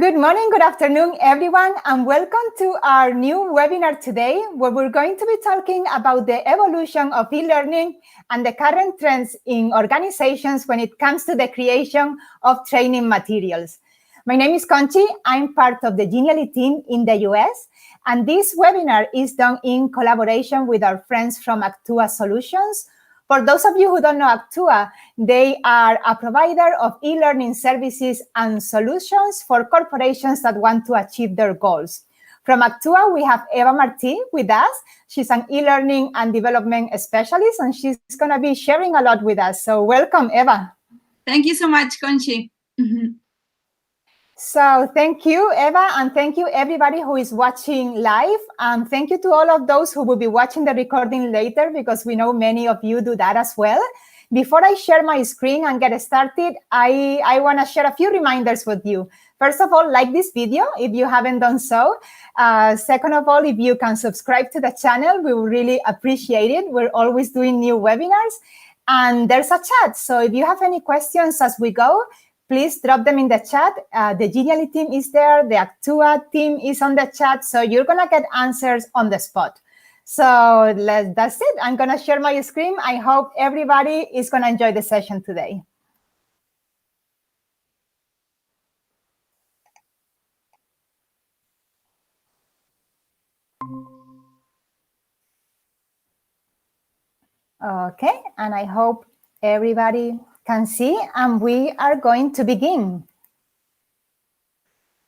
Good morning, good afternoon, everyone, and welcome to our new webinar today, where we're going to be talking about the evolution of e-learning and the current trends in organizations when it comes to the creation of training materials. My name is Conchi. I'm part of the Genially team in the US, and this webinar is done in collaboration with our friends from Actua Solutions. For those of you who don't know Actua, they are a provider of e-learning services and solutions for corporations that want to achieve their goals. From Actua, we have Eva Martí with us. She's an e-learning and development specialist, and she's going to be sharing a lot with us. So welcome, Eva. Thank you so much, Conchi. So thank you, Eva, and thank you everybody who is watching live. And thank you to all of those who will be watching the recording later, because we know many of you do that as well. Before I share my screen and get started, I want to share a few reminders with you. First of all, like this video if you haven't done so. Second of all, if you can subscribe to the channel, we will really appreciate it. We're always doing new webinars. And there's a chat. So if you have any questions as we go, please drop them in the chat. The Genially team is there. The Actua team is on the chat. So you're going to get answers on the spot. So that's it. I'm going to share my screen. I hope everybody is going to enjoy the session today. Okay, and I hope everybody can see, and we are going to begin.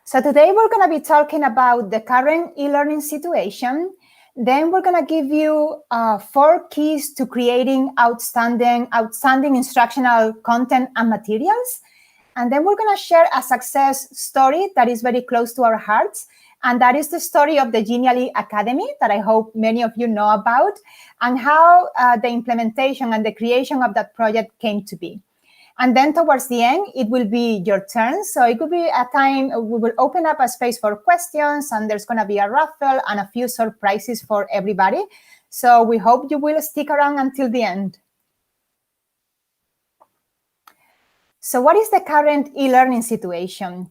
So today we're going to be talking about the current e-learning situation. Then we're going to give you 4 keys to creating outstanding instructional content and materials. And then we're going to share a success story that is very close to our hearts. And that is the story of the Genially Academy that I hope many of you know about, and how the implementation and the creation of that project came to be. And then towards the end, it will be your turn. So it could be a time we will open up a space for questions, and there's going to be a raffle and a few surprises for everybody. So we hope you will stick around until the end. So what is the current e-learning situation?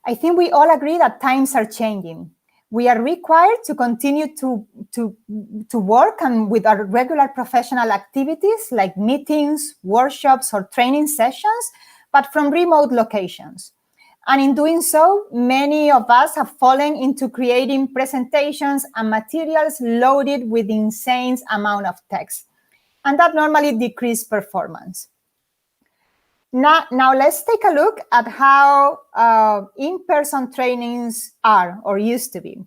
I think we all agree that times are changing. We are required to continue to work and with our regular professional activities like meetings, workshops, or training sessions, but from remote locations. And in doing so, many of us have fallen into creating presentations and materials loaded with insane amount of text. And that normally decreases performance. Now let's take a look at how in-person trainings are or used to be.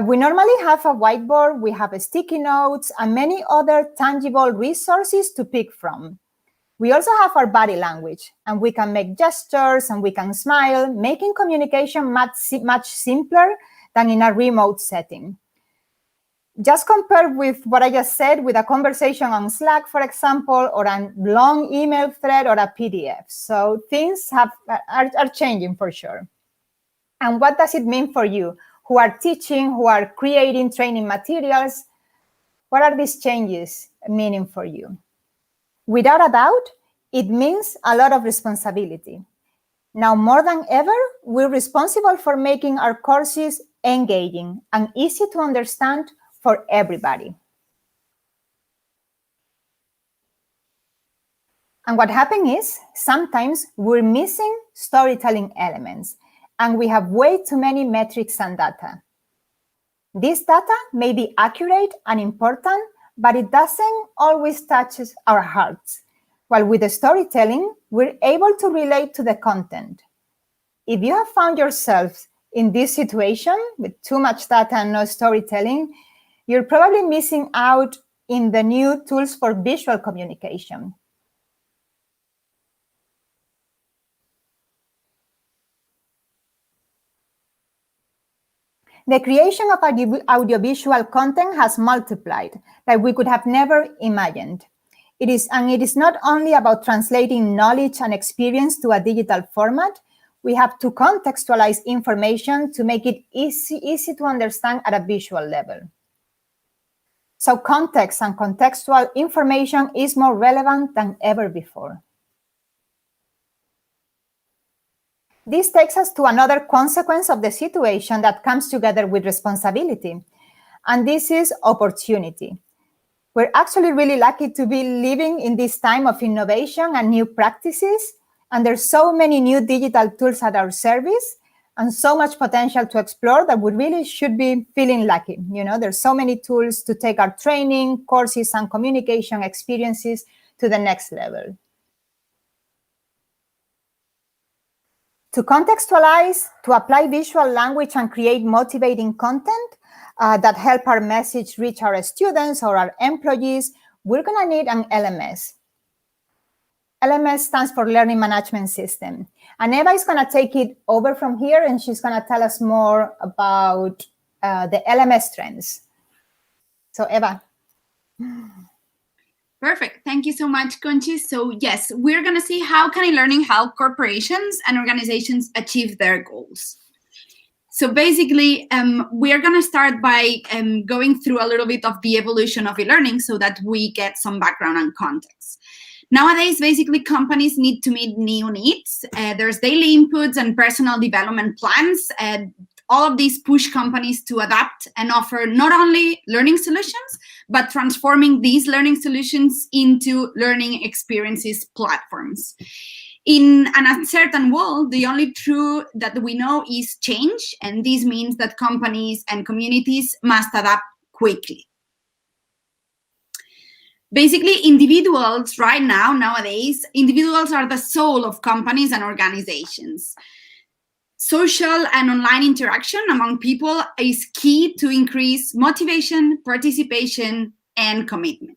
We normally have a whiteboard, we have sticky notes, and many other tangible resources to pick from. We also have our body language, and we can make gestures and we can smile, making communication much simpler than in a remote setting. Just compare with what I just said with a conversation on Slack, for example, or a long email thread or a PDF. So things are changing for sure. And what does it mean for you who are teaching, who are creating training materials? What are these changes meaning for you? Without a doubt, it means a lot of responsibility. Now more than ever, we're responsible for making our courses engaging and easy to understand for everybody. And what happens is sometimes we're missing storytelling elements, and we have way too many metrics and data. This data may be accurate and important, but it doesn't always touch our hearts. While with the storytelling, we're able to relate to the content. If you have found yourself in this situation with too much data and no storytelling, you're probably missing out in the new tools for visual communication. The creation of audiovisual content has multiplied like we could have never imagined. It is not only about translating knowledge and experience to a digital format. We have to contextualize information to make it easy to understand at a visual level. So context and contextual information is more relevant than ever before. This takes us to another consequence of the situation that comes together with responsibility, and this is opportunity. We're actually really lucky to be living in this time of innovation and new practices, and there's so many new digital tools at our service and so much potential to explore that we really should be feeling lucky. There's so many tools to take our training, courses, and communication experiences to the next level. To contextualize, to apply visual language and create motivating content that help our message reach our students or our employees, we're going to need an LMS. LMS stands for Learning Management System. And Eva is going to take it over from here, and she's going to tell us more about the LMS trends. So Eva. Perfect. Thank you so much, Conchi. So yes, we're going to see how can e-learning help corporations and organizations achieve their goals. So basically, we are going to start by going through a little bit of the evolution of e-learning so that we get some background and context. Nowadays, basically, companies need to meet new needs. There's daily inputs and personal development plans. All of these push companies to adapt and offer not only learning solutions, but transforming these learning solutions into learning experiences platforms. In an uncertain world, the only truth that we know is change, and this means that companies and communities must adapt quickly. Basically, individuals right now, nowadays, individuals are the soul of companies and organizations. Social and online interaction among people is key to increase motivation, participation, and commitment.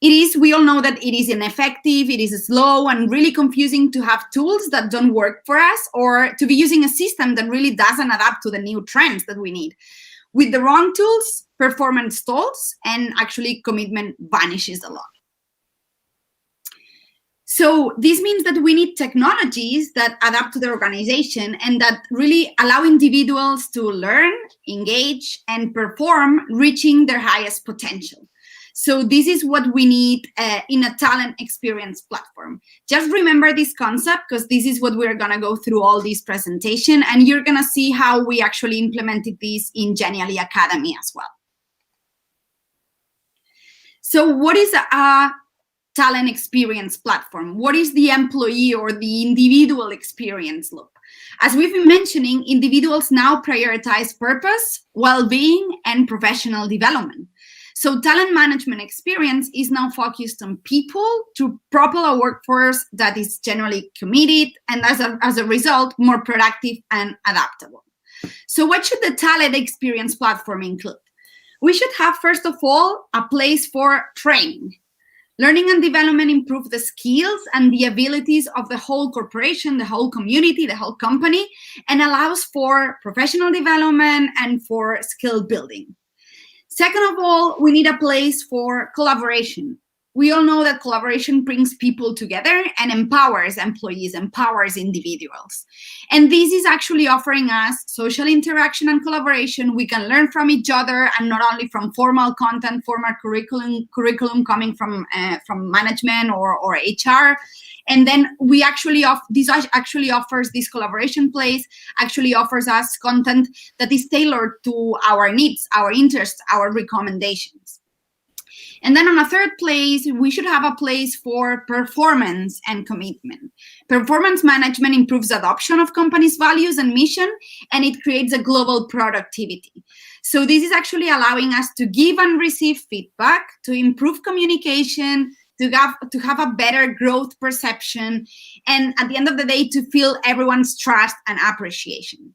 We all know that it is ineffective, it is slow and really confusing to have tools that don't work for us, or to be using a system that really doesn't adapt to the new trends that we need. With the wrong tools, performance stalls, and actually commitment vanishes a lot. So this means that we need technologies that adapt to the organization and that really allow individuals to learn, engage, and perform, reaching their highest potential. So this is what we need in a talent experience platform. Just remember this concept, because this is what we're going to go through all this presentation, and you're going to see how we actually implemented this in Genially Academy as well. So what is a talent experience platform? What is the employee or the individual experience loop? As we've been mentioning, individuals now prioritize purpose, well-being, and professional development. So talent management experience is now focused on people to propel a workforce that is generally committed and as a result, more productive and adaptable. So what should the talent experience platform include? We should have, first of all, a place for training. Learning and development improve the skills and the abilities of the whole corporation, the whole community, the whole company, and allows for professional development and for skill building. Second of all, we need a place for collaboration. We all know that collaboration brings people together and empowers employees, empowers individuals. And this is actually offering us social interaction and collaboration. We can learn from each other, and not only from formal content, formal curriculum coming from management or HR. And then we actually offers this collaboration place, actually offers us content that is tailored to our needs, our interests, our recommendations. And then on a third place, we should have a place for performance and commitment. Performance management improves adoption of companies' values and mission, and it creates a global productivity. So this is actually allowing us to give and receive feedback, to improve communication, to have a better growth perception, and at the end of the day, to feel everyone's trust and appreciation.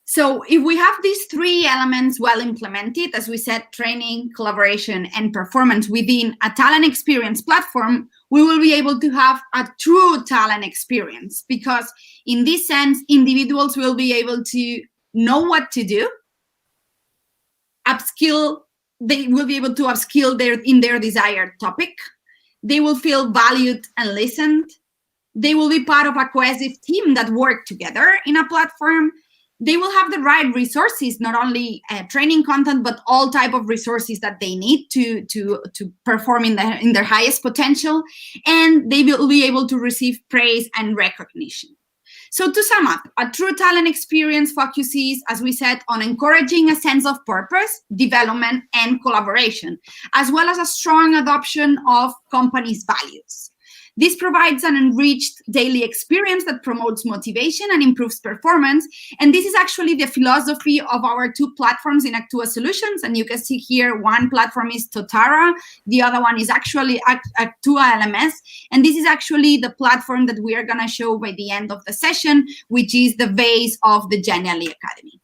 So if we have these three elements well implemented, as we said, training, collaboration, and performance within a talent experience platform, we will be able to have a true talent experience, because in this sense, individuals will be able to know what to do, upskill. They will be able to upskill in their desired topic. They will feel valued and listened. They will be part of a cohesive team that work together in a platform. they will have the right resources, not only training content, but all type of resources that they need to perform in their highest potential, and they will be able to receive praise and recognition. So to sum up, a true talent experience focuses, as we said, on encouraging a sense of purpose, development, and collaboration, as well as a strong adoption of companies' values. This provides an enriched daily experience that promotes motivation and improves performance. And this is actually the philosophy of our two platforms in Actua Solutions. And you can see here, one platform is Totara, the other one is actually Actua LMS. And this is actually the platform that we are going to show by the end of the session, which is the base of the Genially Academy.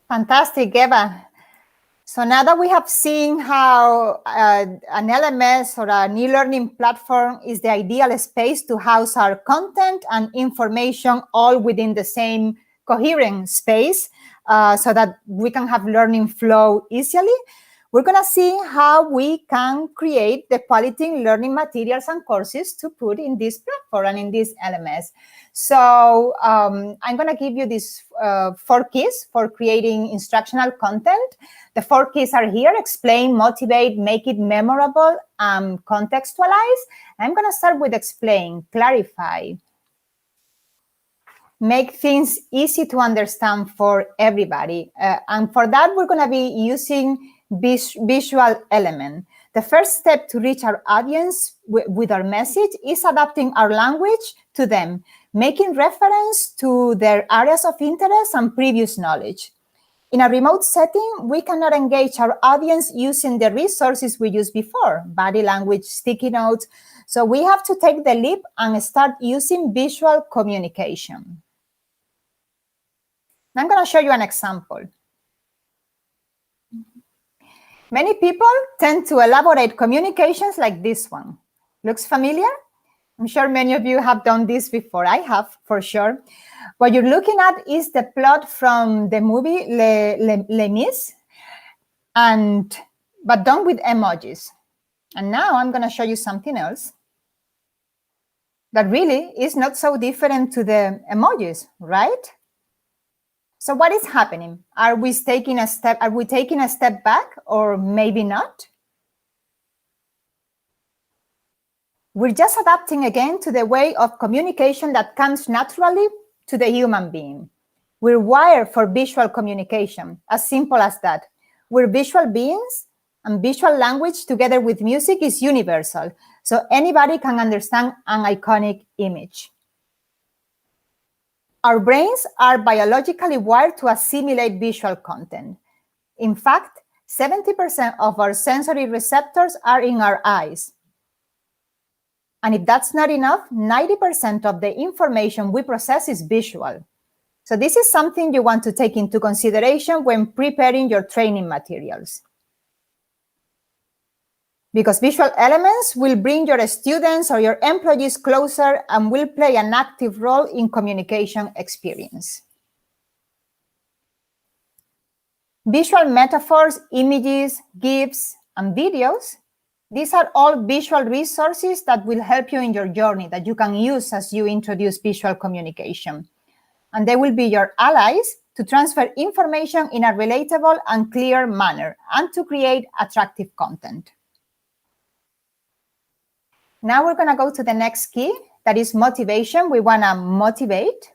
Fantastic, Eva. So now that we have seen how an LMS or an e-learning platform is the ideal space to house our content and information all within the same coherent space so that we can have learning flow easily, we're going to see how we can create the quality learning materials and courses to put in this platform and in this LMS. So I'm going to give you these 4 keys for creating instructional content. The 4 keys are here: explain, motivate, make it memorable, and contextualize. I'm going to start with explain, clarify, make things easy to understand for everybody. And for that, we're going to be using visual element. The first step to reach our audience with our message is adapting our language to them, making reference to their areas of interest and previous knowledge. In a remote setting, we cannot engage our audience using the resources we used before, body language, sticky notes. So we have to take the leap and start using visual communication. I'm going to show you an example. Many people tend to elaborate communications like this one. Looks familiar? I'm sure many of you have done this before. I have, for sure. What you're looking at is the plot from the movie Les Mis, but done with emojis. And now I'm going to show you something else that really is not so different to the emojis, right? So what is happening? Are we taking a step back, or maybe not? We're just adapting again to the way of communication that comes naturally to the human being. We're wired for visual communication, as simple as that. We're visual beings, and visual language together with music is universal, so anybody can understand an iconic image. Our brains are biologically wired to assimilate visual content. In fact, 70% of our sensory receptors are in our eyes. And if that's not enough, 90% of the information we process is visual. So this is something you want to take into consideration when preparing your training materials. Because visual elements will bring your students or your employees closer and will play an active role in communication experience. Visual metaphors, images, GIFs, and videos, these are all visual resources that will help you in your journey that you can use as you introduce visual communication. And they will be your allies to transfer information in a relatable and clear manner and to create attractive content. Now we're going to go to the next key, that is motivation. We want to motivate.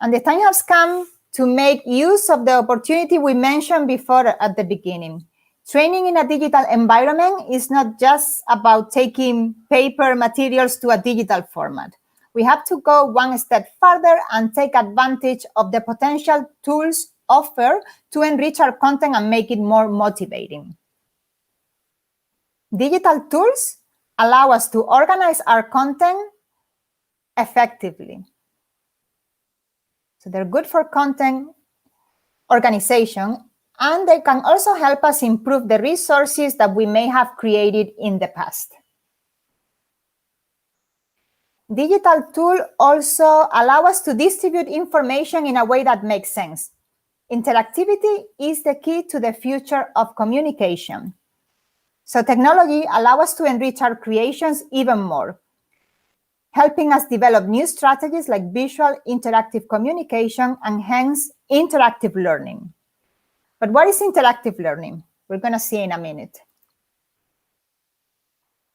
And the time has come to make use of the opportunity we mentioned before at the beginning. Training in a digital environment is not just about taking paper materials to a digital format. We have to go one step further and take advantage of the potential tools offered to enrich our content and make it more motivating. Digital tools allow us to organize our content effectively. So they're good for content organization, and they can also help us improve the resources that we may have created in the past. Digital tools also allow us to distribute information in a way that makes sense. Interactivity is the key to the future of communication. So technology allows us to enrich our creations even more. helping us develop new strategies like visual interactive communication and hence interactive learning. But what is interactive learning? We're going to see in a minute.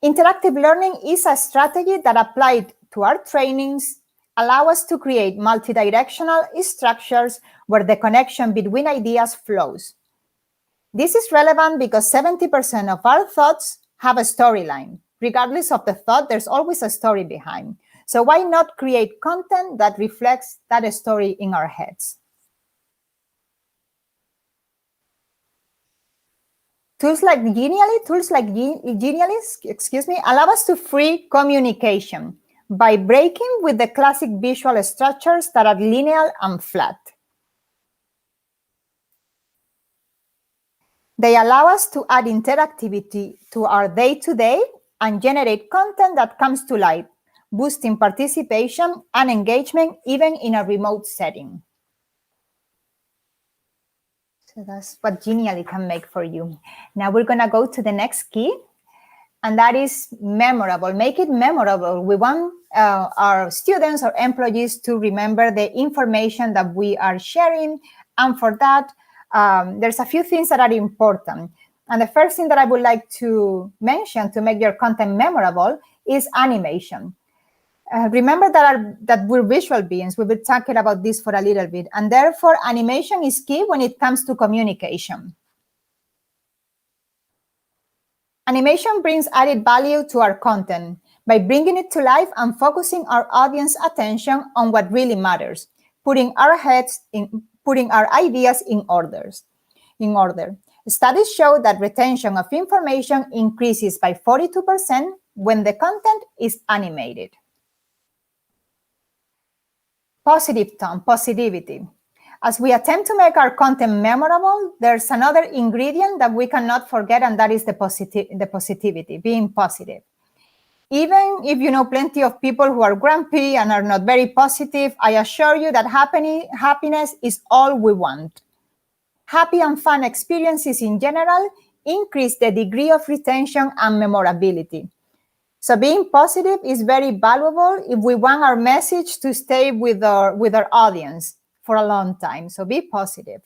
Interactive learning is a strategy that applied to our trainings allow us to create multidirectional structures where the connection between ideas flows. This is relevant because 70% of our thoughts have a storyline. Regardless of the thought, there's always a story behind. So why not create content that reflects that story in our heads? Tools like Genially, allow us to free communication by breaking with the classic visual structures that are linear and flat. They allow us to add interactivity to our day-to-day and generate content that comes to life, boosting participation and engagement even in a remote setting. So that's what Genially can make for you. Now we're going to go to the next key, and that is memorable. Make it memorable. We want our students or employees to remember the information that we are sharing, and for that, there's a few things that are important. And the first thing that I would like to mention to make your content memorable is animation. Remember that we're visual beings. We've been talking about this for a little bit. And therefore, animation is key when it comes to communication. Animation brings added value to our content by bringing it to life and focusing our audience attention on what really matters, putting our ideas in order. Studies show that retention of information increases by 42% when the content is animated. Positive tone, positivity. As we attempt to make our content memorable, there's another ingredient that we cannot forget, and that is the positivity, being positive. Even if you know plenty of people who are grumpy and are not very positive, I assure you that happiness is all we want. Happy and fun experiences in general increase the degree of retention and memorability. So being positive is very valuable if we want our message to stay with our audience for a long time. So be positive.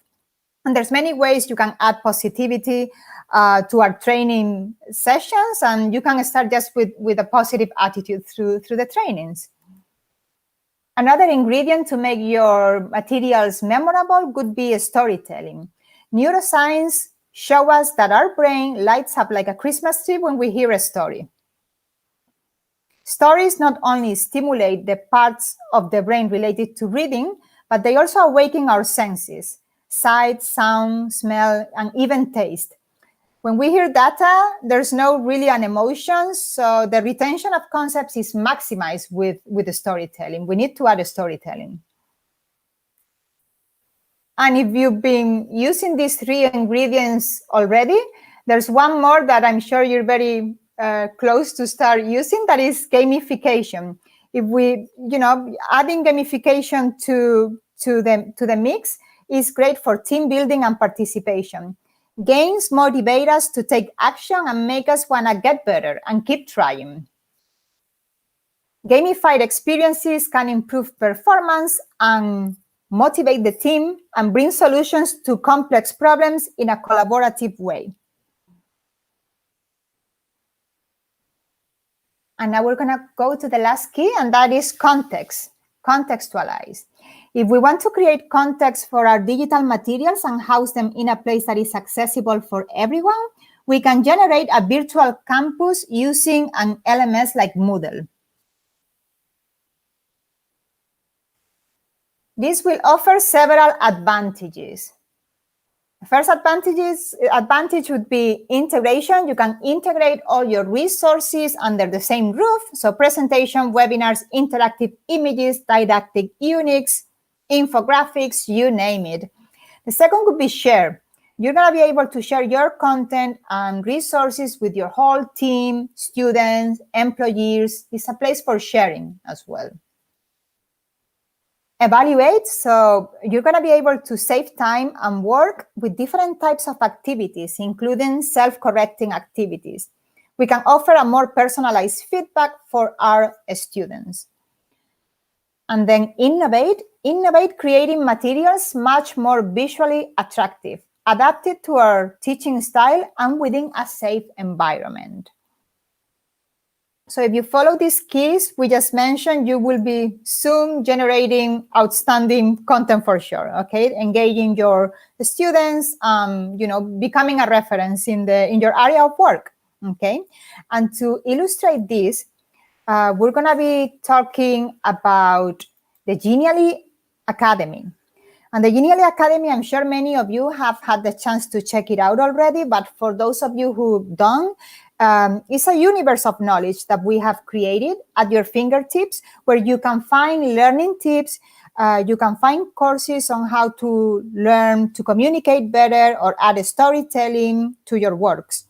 And there's many ways you can add positivity to our training sessions, and you can start just with a positive attitude through the trainings. Another ingredient to make your materials memorable would be storytelling. Neuroscience shows us that our brain lights up like a Christmas tree when we hear a story. Stories not only stimulate the parts of the brain related to reading, but they also awaken our senses: sight, sound, smell, and even taste. When we hear data, there's no really an emotion, so the retention of concepts is maximized with the storytelling. We need to add a storytelling. And if you've been using these three ingredients already, there's one more that I'm sure you're very close to start using, that is gamification. If we, adding gamification to the mix is great for team building and participation. Games motivate us to take action and make us want to get better and keep trying. Gamified experiences can improve performance and motivate the team and bring solutions to complex problems in a collaborative way. And now we're going to go to the last key, and that is context, contextualize. If we want to create context for our digital materials and house them in a place that is accessible for everyone, we can generate a virtual campus using an LMS like Moodle. This will offer several advantages. The first advantage would be integration. You can integrate all your resources under the same roof. So presentation, webinars, interactive images, didactic units, infographics, you name it. The second would be share. You're going to be able to share your content and resources with your whole team, students, employees. It's a place for sharing as well. Evaluate, so you're going to be able to save time and work with different types of activities, including self-correcting activities. We can offer a more personalized feedback for our students. And then innovate, creating materials much more visually attractive, adapted to our teaching style and within a safe environment. So if you follow these keys we just mentioned, you will be soon generating outstanding content for sure, okay? Engaging your students, becoming a reference in your area of work, okay? And to illustrate this, we're gonna be talking about the Genially Academy. And the Genially Academy, I'm sure many of you have had the chance to check it out already, but for those of you who don't, it's a universe of knowledge that we have created at your fingertips, where you can find learning tips, you can find courses on how to learn to communicate better or add storytelling to your works.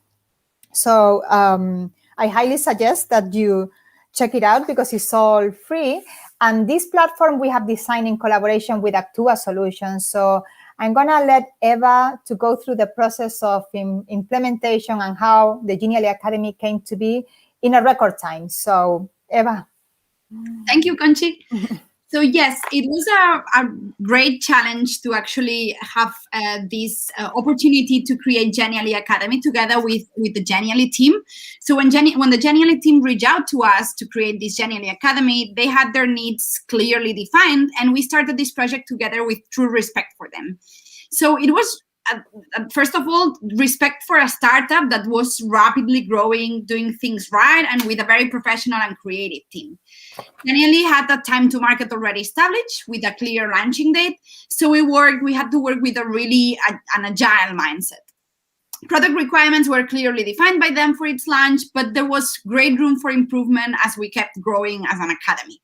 So I highly suggest that you check it out because it's all free. And this platform we have designed in collaboration with Actua Solutions. So I'm going to let Eva to go through the process of implementation and how the Genially Academy came to be in a record time. So Eva. Thank you, Conchi. So yes, it was a great challenge to actually have this opportunity to create Genially Academy together with the Genially team. So when the Genially team reached out to us to create this Genially Academy, they had their needs clearly defined, and we started this project together with true respect for them. So it was, first of all, respect for a startup that was rapidly growing, doing things right, and with a very professional and creative team. Genially had that time to market already established with a clear launching date. So we had to work with a really an agile mindset. Product requirements were clearly defined by them for its launch, but there was great room for improvement as we kept growing as an academy.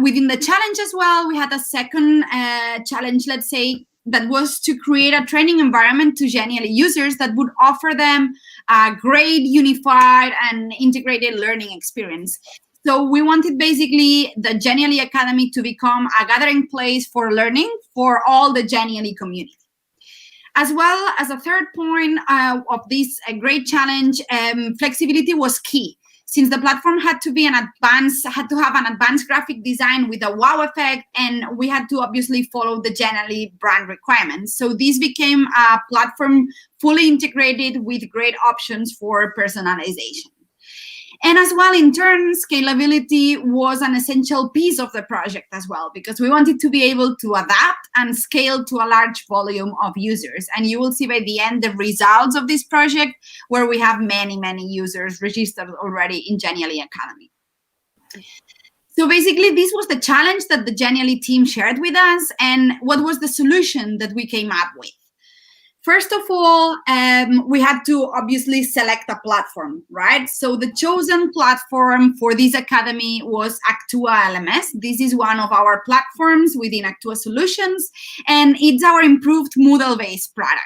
Within the challenge as well, we had a second challenge, let's say, that was to create a training environment to Genially users that would offer them a great, unified, and integrated learning experience. So we wanted basically the Genially Academy to become a gathering place for learning for all the Genially community. As well as a third point of this great challenge, flexibility was key. Since the platform had to have an advanced graphic design with a wow effect, and we had to obviously follow the Genially brand requirements. So this became a platform fully integrated with great options for personalization. And as well, in turn, scalability was an essential piece of the project as well, because we wanted to be able to adapt and scale to a large volume of users. And you will see by the end the results of this project, where we have many, many users registered already in Genially Academy. So basically, this was the challenge that the Genially team shared with us, and what was the solution that we came up with. First of all, we had to obviously select a platform, right? So the chosen platform for this academy was Actua LMS. This is one of our platforms within Actua Solutions, and it's our improved Moodle-based product.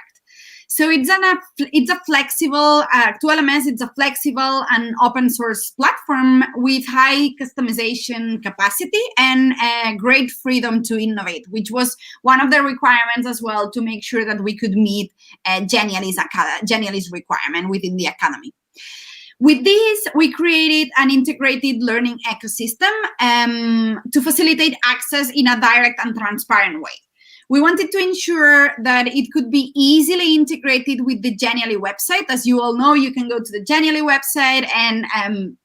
So it's a flexible, Actua LMS, it's a flexible and open source platform with high customization capacity and great freedom to innovate, which was one of the requirements as well to make sure that we could meet Genially's requirement within the academy. With this, we created an integrated learning ecosystem to facilitate access in a direct and transparent way. We wanted to ensure that it could be easily integrated with the Genially website. As you all know, you can go to the Genially website and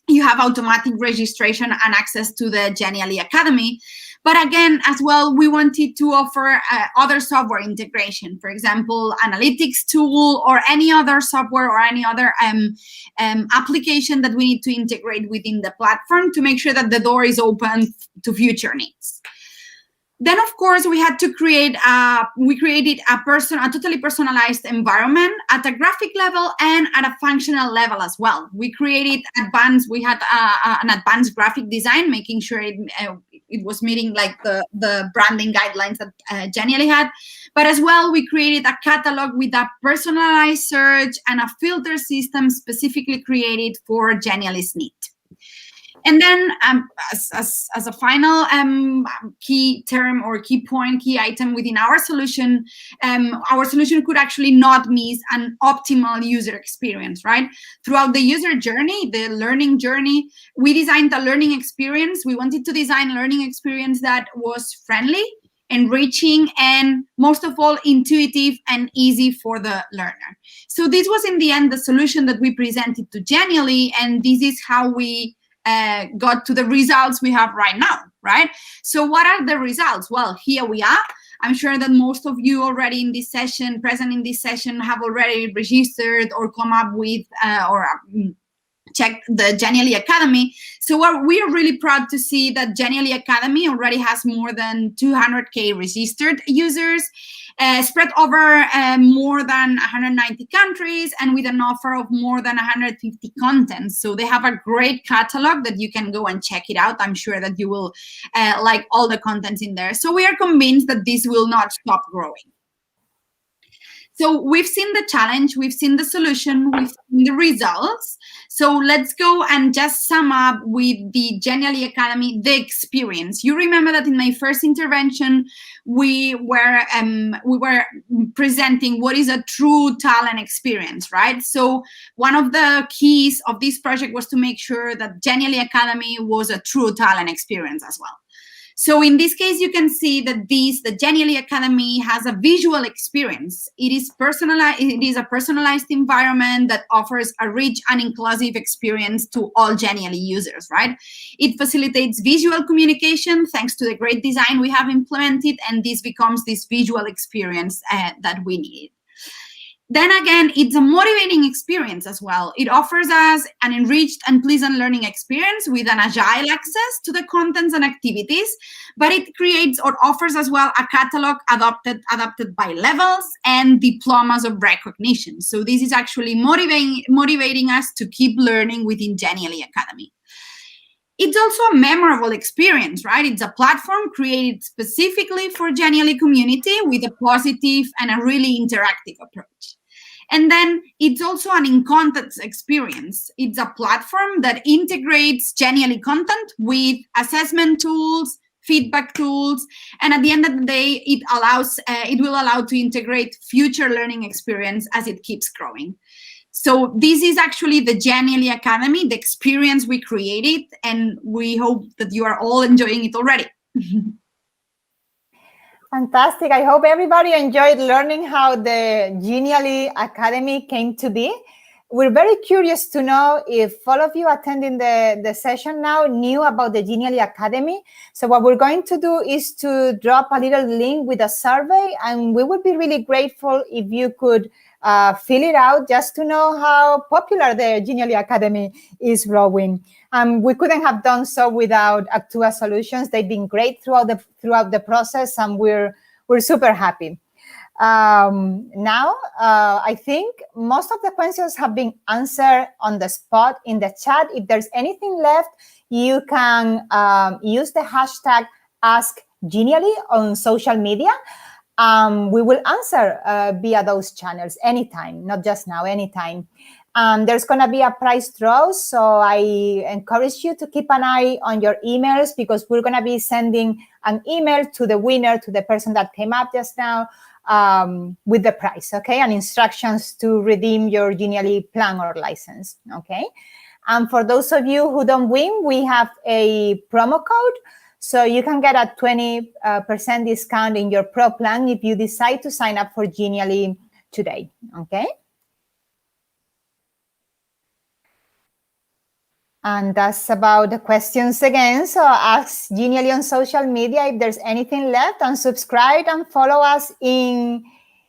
you have automatic registration and access to the Genially Academy. But again, as well, we wanted to offer other software integration, for example, analytics tool or any other software or any other application that we need to integrate within the platform to make sure that the door is open to future needs. Then, of course, we had to created a totally personalized environment at a graphic level and at a functional level as well. We had an advanced graphic design, making sure it was meeting like the branding guidelines that Genially had. But as well, we created a catalog with a personalized search and a filter system specifically created for Genially's need. And then as a final key term or key point, key item within our solution could actually not miss an optimal user experience, right? Throughout the user journey, the learning journey, we designed a learning experience. We wanted to design a learning experience that was friendly, enriching, and most of all, intuitive and easy for the learner. So this was in the end the solution that we presented to Genially, and this is how we got to the results we have right now, right? So what are the results? Well, here we are. I'm sure that most of you already in this session, present in this session, have already registered or come up with checked the Genially Academy. So we are really proud to see that Genially Academy already has more than 200K registered users, spread over more than 190 countries, and with an offer of more than 150 contents. So they have a great catalog that you can go and check it out. I'm sure that you will like all the contents in there. So we are convinced that this will not stop growing. So we've seen the challenge, we've seen the solution, we've seen the results. So let's go and just sum up with the Genially Academy, the experience. You remember that in my first intervention, we were presenting what is a true talent experience, right? So one of the keys of this project was to make sure that Genially Academy was a true talent experience as well. So in this case, you can see that the Genially Academy has a visual experience. It is personalized. It is a personalized environment that offers a rich and inclusive experience to all Genially users, right? It facilitates visual communication thanks to the great design we have implemented, and this becomes this visual experience that we need. Then again, it's a motivating experience as well. It offers us an enriched and pleasant learning experience with an agile access to the contents and activities, but it creates or offers as well a catalog adapted by levels and diplomas of recognition. So this is actually motivating us to keep learning within Genially Academy. It's also a memorable experience, right? It's a platform created specifically for Genially community with a positive and a really interactive approach. And then it's also an in-context experience. It's a platform that integrates Genially content with assessment tools, feedback tools, and at the end of the day, it will allow to integrate future learning experience as it keeps growing. So this is actually the Genially Academy, the experience we created, and we hope that you are all enjoying it already. Fantastic. I hope everybody enjoyed learning how the Genially Academy came to be. We're very curious to know if all of you attending the session now knew about the Genially Academy. So what we're going to do is to drop a little link with a survey, and we would be really grateful if you could fill it out just to know how popular the Genially Academy is growing. We couldn't have done so without Actua Solutions. They've been great throughout the process, and we're super happy. Now, I think most of the questions have been answered on the spot in the chat. If there's anything left, you can use the hashtag #AskGenially on social media. We will answer via those channels anytime, not just now, anytime. There's going to be a prize draw, so I encourage you to keep an eye on your emails, because we're going to be sending an email to the winner, to the person that came up just now, with the prize, okay, and instructions to redeem your Genially plan or license, okay? And for those of you who don't win, we have a promo code, so you can get a 20% discount in your pro plan if you decide to sign up for Genially today, okay? And that's about the questions again. So ask Genially on social media if there's anything left, and subscribe and follow us in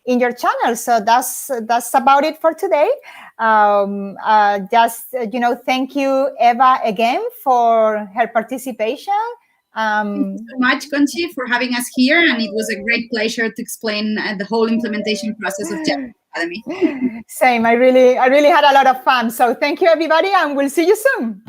your channel. So that's about it for today. Thank you, Eva, again for her participation. Thank you so much, Conchi, for having us here, and it was a great pleasure to explain the whole implementation process of Genially Academy. Same. I really had a lot of fun. So thank you, everybody, and we'll see you soon.